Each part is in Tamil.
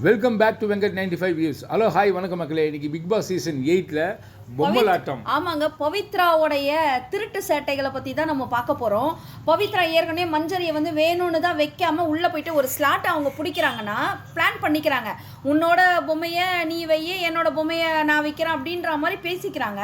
Welcome back to Venkat 95 views. Hello hi வணக்கம் மக்களே. இன்னைக்கு பிக் பாஸ் சீசன் 8ல பொம்மலாட்டம். ஆமாங்க, பவித்ராவோடைய திருட்டு சேட்டைகளை பற்றி தான் நம்ம பார்க்க போகிறோம். பவித்ரா ஏற்கனவே மஞ்சரியை வந்து வேணும்னு தான் வைக்காம உள்ளே போயிட்டு ஒரு ஸ்லாட்டை அவங்க பிடிக்கிறாங்கன்னா பிளான் பண்ணிக்கிறாங்க. உன்னோட பொம்மையை நீ வையே, என்னோட பொம்மையை நான் வைக்கிறேன் அப்படின்ற மாதிரி பேசிக்கிறாங்க.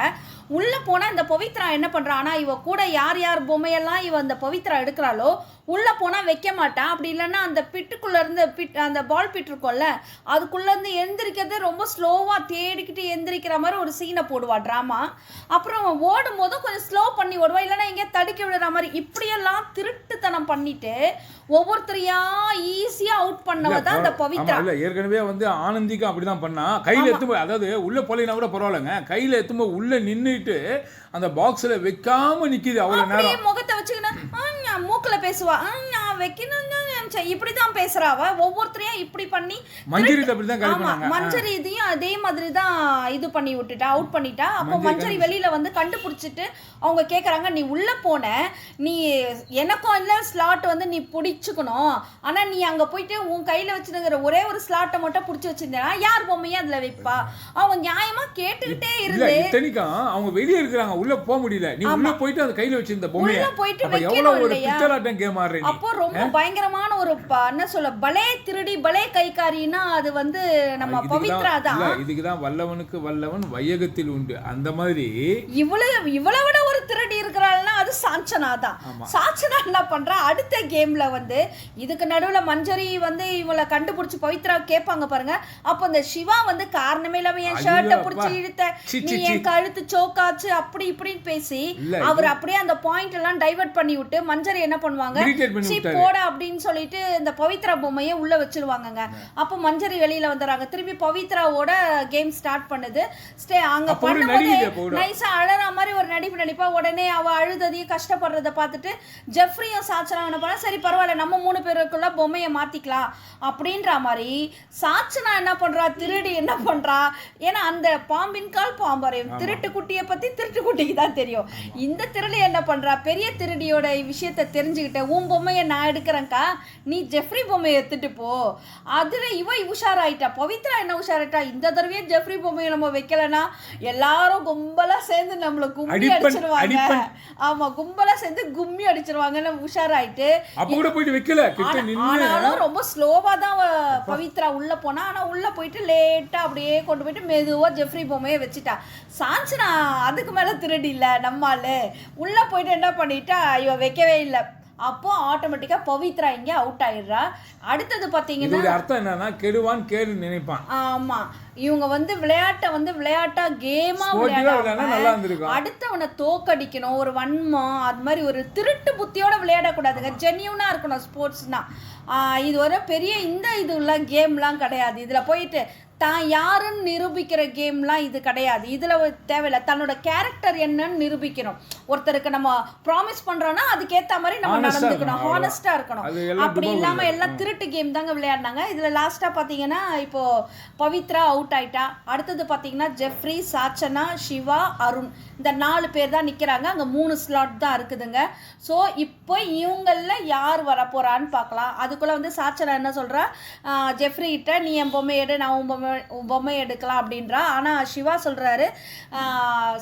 உள்ளே போனால் இந்த பவித்ரா என்ன பண்ணுறா, ஆனால் இவ கூட யார் யார் பொம்மையெல்லாம் இவ அந்த பவித்ரா எடுக்கிறாளோ உள்ளே போனால் வைக்க மாட்டான். அப்படி இல்லைன்னா அந்த பிட்டுக்குள்ளேருந்து அந்த பால் பிட் இருக்கும்ல அதுக்குள்ளேருந்து எந்திரிக்கிறது ரொம்ப ஸ்லோவாக தேடிக்கிட்டு எந்திரிக்கிற மாதிரி ஒரு சீனை போடுவா ட்ராமா. அப்புறம் ஓடும் போதும் கொஞ்சம் ஸ்லோ பண்ணி ஓடுவா, இல்லைன்னா எங்கேயா தடுக்கி விடுற மாதிரி. இப்படியெல்லாம் திருட்டுத்தனம் பண்ணிட்டு ஒவ்வொருத்தரையா ஈஸியாக அவுட் பண்ணவ தான் அந்த பவித்ரா. இல்லை, ஏற்கனவே வந்து ஆனந்திக்கும் அப்படி தான் பண்ணா. கையில் எத்தும்போது, அதாவது உள்ளே போலினா கூட பரவாயில்லைங்க, கையில் எத்தும்போது உள்ளே நின்றுட்டு அந்த பாக்ஸில் வைக்காம நிற்கிது அவ்வளோ நேரம். முகத்தை வச்சுக்கினா மூக்கில் பேசுவா, வைக்கணும் இப்படிதான் பேசுறாவ. ஒவ்வொருத்தரையா இப்படி பண்ணி மஞ்சரி இதையும் அதே மாதிரி தான் இது பண்ணி விட்டுட்டா, அவுட் பண்ணிட்டா. அப்போ மஞ்சரி வெளியில வந்து கண்டுபிடிச்சிட்டு அவங்க கேக்குறாங்க, நீ உள்ள போன, நீ எனக்கும் இல்ல ஸ்லாட் வந்து நீ பிடிச்சுக்கணும், ஆனா நீ அங்க போயிட்டு உன் கையில வச்சிருக்கிற ஒரே ஒரு ஸ்லாட்டை மட்டும் பிடிச்சி வச்சிருந்தா யார் பொம்மையா அதுல வைப்பா. அவங்க நியாயமா கேட்டுக்கிட்டே இருந்து அவங்க வெளியே இருக்கிறாங்க, உள்ள போக முடியல. நீ உள்ள போயிட்டு அந்த கையில வச்சிருந்த பொம்மையை போயிட்டு அப்போ ரொம்ப பயங்கரமான ஒரு என்ன சொல்ல, பலே திருடி பலே கைக்காரின்னா அது வந்து நம்ம பவித்ரா தான். இதுக்குதான் வல்லவனுக்கு வல்லவன் வையகத்தில் உண்டு. அந்த மாதிரி இவ்வளவு விட ஒரு திருடி இருக்கிறாள்னா அது சாச்சனா தான். சாச்சனா என்ன பண்றா, அடுத்த கேம்ல வந்து இதுக்கு நடுவுல மஞ்சரி வந்து இவளை கண்டுபிடிச்சு பவித்ரா கேட்பாங்க பாருங்க. அப்ப அந்த சிவா வந்து காரணமே இல்லாம என் ஷர்ட்டை பிடிச்சி இழுத்த, நீ என் கழுத்து சோக்காச்சு அப்படி இப்படின்னு பேசி அவர் அப்படியே அந்த பாயிண்ட் எல்லாம் டைவர்ட் பண்ணி விட்டு மஞ்சரி என்ன பண்ணுவாங்க, போட அப்படின்னு சொல்லிட்டு இந்த பவித்ரா பொம்மையை உள்ள வச்சிருவாங்க. அப்போ மஞ்சரி வெளியில வந்துறாங்க. திருப்பி பவித்ராவோட கேம் ஸ்டார்ட் பண்ணுது. அங்க பண்ணும்போது நைஸா அழற மாதிரி ஒரு நடிப்பா. உடனே அவ அழுததையும் கஷ்டப்படுறத பார்த்துட்டு ஜெஃப்ரியும் சாச்சனா என்ன பண்ணா, சரி பரவாயில்ல நம்ம 3 பேருக்குள்ள பொம்மையை மாத்திக்கலாம் அப்படின்ற மாதிரி. சாச்சனா என்ன பண்றா, திருடி என்ன பண்றா, ஏன்னா அந்த பாம்பின் கால் பாம்பரையும் திருட்டு குட்டியை பத்தி திருட்டு குட்டிக்கு தான் தெரியும். இந்த திருடி என்ன பண்றா, பெரிய திருடியோட விஷயத்தை தெரிஞ்சுக்கிட்ட, உன் பொம்மையை நான் எடுக்கிறேன்க்கா, நீ ஜெஃப்ரி பொம்மையை எடுத்துட்டு போ. அதுல இவ உஷாராயிட்டா. பவித்ரா என்ன உஷாராயிட்டா, இந்த தடவையே ஜெஃப்ரி பொம்மையை நம்ம வைக்கலன்னா எல்லாரும் கும்பலா சேர்ந்து நம்மள கும்மி அடிச்சிருவாங்க. ஆமா, கும்பலா சேர்ந்து கும்மி அடிச்சிருவாங்கன்னு உஷாராயிட்டு ஆனாலும் ரொம்ப ஸ்லோவா தான் பவித்ரா உள்ள போனா. ஆனா உள்ள போயிட்டு லேட்டா அப்படியே கொண்டு போயிட்டு மெதுவா ஜெஃப்ரி பொம்மையை வச்சுட்டா. சான்சனா அதுக்கு மேல திருடி இல்ல, நம்மால உள்ள போயிட்டு என்ன பண்ணிட்டா, இவ வைக்கவே இல்லை. அப்போ ஆட்டோமேட்டிக்கா பவித்ரா இங்க அவுட் ஆயிடுறா. அடுத்தது பாத்தீங்கன்னா அர்த்தம் என்னன்னா, கெடுவான் கேடு நினைப்பான். ஆமா, இவங்க வந்து விளையாட்டை வந்து விளையாட்டா கேமா விளையாட, அடுத்தவனை தோக்கடிக்கணும், ஒரு வன்மம் அது மாதிரி ஒரு திருட்டு புத்தியோட விளையாடக்கூடாதுங்க. ஜென்யூனா இருக்கணும் ஸ்போர்ட்ஸ்னா. இது ஒரு பெரிய இந்த இதுலாம் கேம்லாம் கிடையாது. இதுல போயிட்டு தான் யாருன்னு நிரூபிக்கிற கேம்லாம் இது கிடையாது. இதில் தேவையில்லை, தன்னோட கேரக்டர் என்னன்னு நிரூபிக்கணும். ஒருத்தருக்கு நம்ம ப்ராமிஸ் பண்ணுறோன்னா அதுக்கேற்ற மாதிரி நம்ம நடந்துக்கணும், ஹானஸ்டாக இருக்கணும். அப்படி இல்லாமல் எல்லாம் திருட்டு கேம் தாங்க விளையாடினாங்க. இதில் லாஸ்ட்டாக பார்த்தீங்கன்னா இப்போது பவித்ரா அவுட் ஆயிட்டா. அடுத்தது பார்த்தீங்கன்னா ஜெஃப்ரி, சாச்சனா, சிவா, அருண், இந்த 4 பேர் தான் நிற்கிறாங்க. அங்கே 3 ஸ்லாட் தான் இருக்குதுங்க. ஸோ இப்போ இவங்களில் யார் வர போகிறான்னு பார்க்கலாம். அதுக்குள்ளே வந்து சாச்சனா என்ன சொல்கிறா, ஜெஃப்ரி கிட்ட நீ என் பொம்மை எடு, நான் உன் பொம்மை எடுக்கலாம் அப்படின்றா. ஆனால் சிவா சொல்கிறாரு,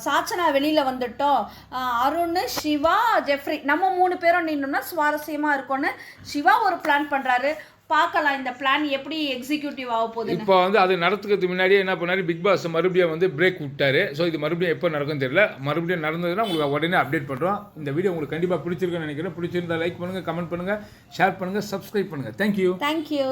சாச்சனா வெளியில் வந்துட்டோம், அருண், சிவா, ஜெஃப்ரி நம்ம 3 பேரும் நின்னோம்னா சுவாரஸ்யமாக இருக்கும்னு சிவா ஒரு பிளான் பண்ணுறாரு. பார்க்கலாம் இந்த பிளான் எப்படி எக்ஸிக்யூட்டிவ் ஆக போகுது. இப்போ வந்து அது நடத்துக்கிறதுக்கு முன்னாடியே என்ன பண்ணாரு, பிக் பாஸ் மறுபடியும் வந்து பிரேக் விட்டாரு. ஸோ இது மறுபடியும் எப்போ நடக்கும்னு தெரியல. மறுபடியும் நடந்ததுன்னா உங்களுக்கு உடனே அப்டேட் பண்ணுறோம். இந்த வீடியோ உங்களுக்கு கண்டிப்பாக பிடிச்சிருக்குன்னு நினைக்கிறேன். பிடிச்சிருந்தா லைக் பண்ணுங்கள், கமெண்ட் பண்ணுங்கள், ஷேர் பண்ணுங்கள், சப்ஸ்கிரைப் பண்ணுங்கள். தேங்க்யூ.